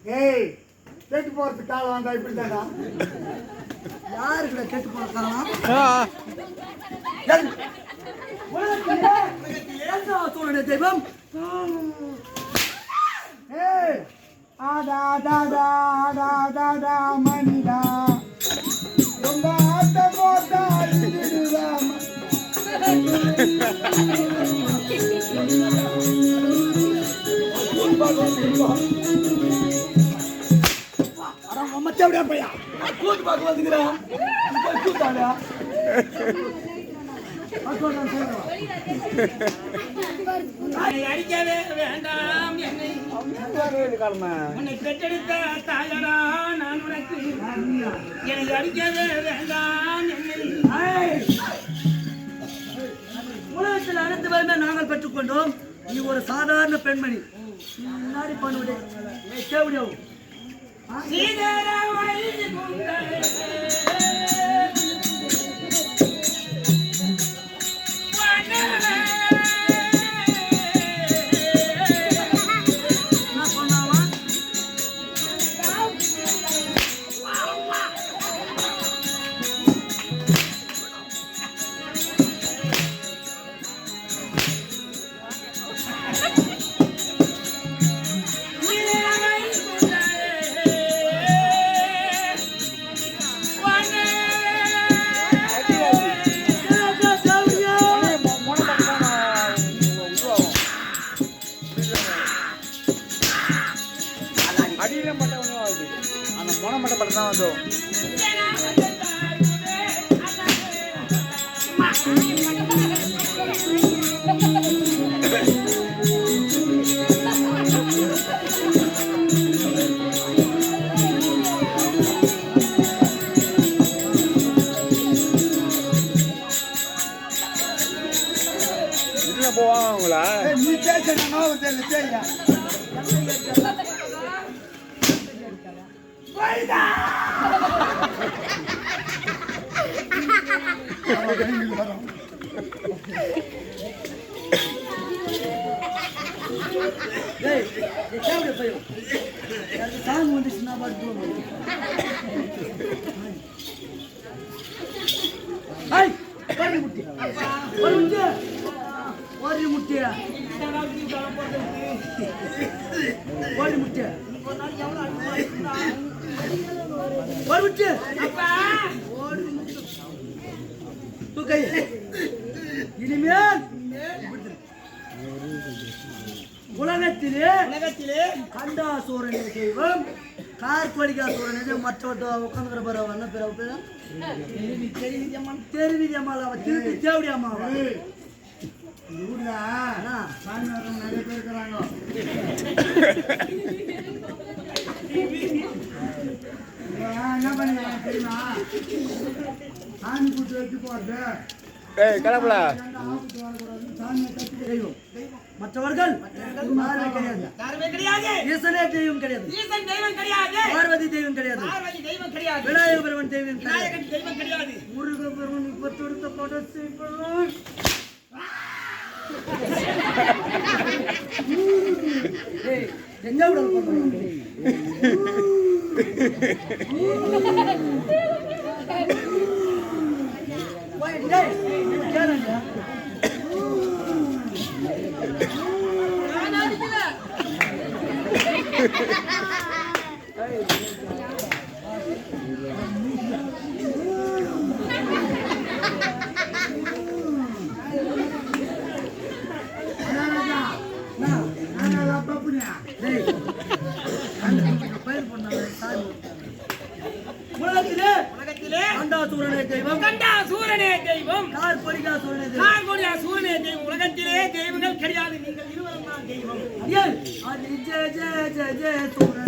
ஏய் கெட்டு போறது காலம் வந்தா இப்படி தாடா. யாருக்குடா கெட்டு போற காலம்? தெய்வம் ஏய் ஆடா டாடா ஆடா டாடா மணிடா ரொம்ப ஆட்ட போட்டா மச்சா பையா கூட்டு பார்க்க வந்துக்கிறான் கூட்டாடா அடிக்கவே வேண்டாம் என்னை உன்னை பெற்றெடுத்த தாயடா நான் உனக்கு என்னை அடிக்கவே வேண்டாம் என்னை உலகத்தில் அனைத்து பேருமே நாங்கள் பெற்றுக்கொண்டோம். நீ ஒரு சாதாரண பெண்மணி. முன்னாடி பண்ணுவது கேவடியாவும் சீதரா வயது கொண்டே அடியில மட்டும் ஒன்றும் ஆகுது. அந்த மொனை மட்டும் படம் தான் வந்தோம். இதுல போவாங்களா நீ பேசணும் தெரியல சாங் வந்துச்சுன்னா பாட்டு ஒரு முட்டியா ஒரு முட்டியா இனிமேல் உலகத்திலே கண்டாசூரனை தெய்வம் கார்கோடிகாசூரனை மற்றவர்கிட்ட உட்காந்துக்கிற பேர் என்ன பேர் தெரிவிதி அம்மாவை திருப்பி தேவடி அம்மாவா ஊர்ல சாமி வரவங்க நிறைய பேர் இருக்கிறாங்க. என்ன பண்ணுவாங்க தெரியுமா? சாமி கூட்டு வச்சு போறது கிளம்பல சாமியை கட்டி தெய்வம். மற்றவர்கள் ஈசனே தெய்வம் கிடையாது. பார்வதி தெய்வம் கிடையாது. விநாயக பெருமன் தெய்வம் கிடையாது. முருக பெருமன் இப்ப தொடுத்த படத்தை எங்க கண்டாசூரனே தெய்வம் கார்கோடிகாசூரனே தெய்வம். உலகத்திலே தெய்வங்கள் கிடையாது. நீங்கள் இருவரும் தான் தெய்வம். அது ஜெய ஜெய ஜெய ஜெய சூரன்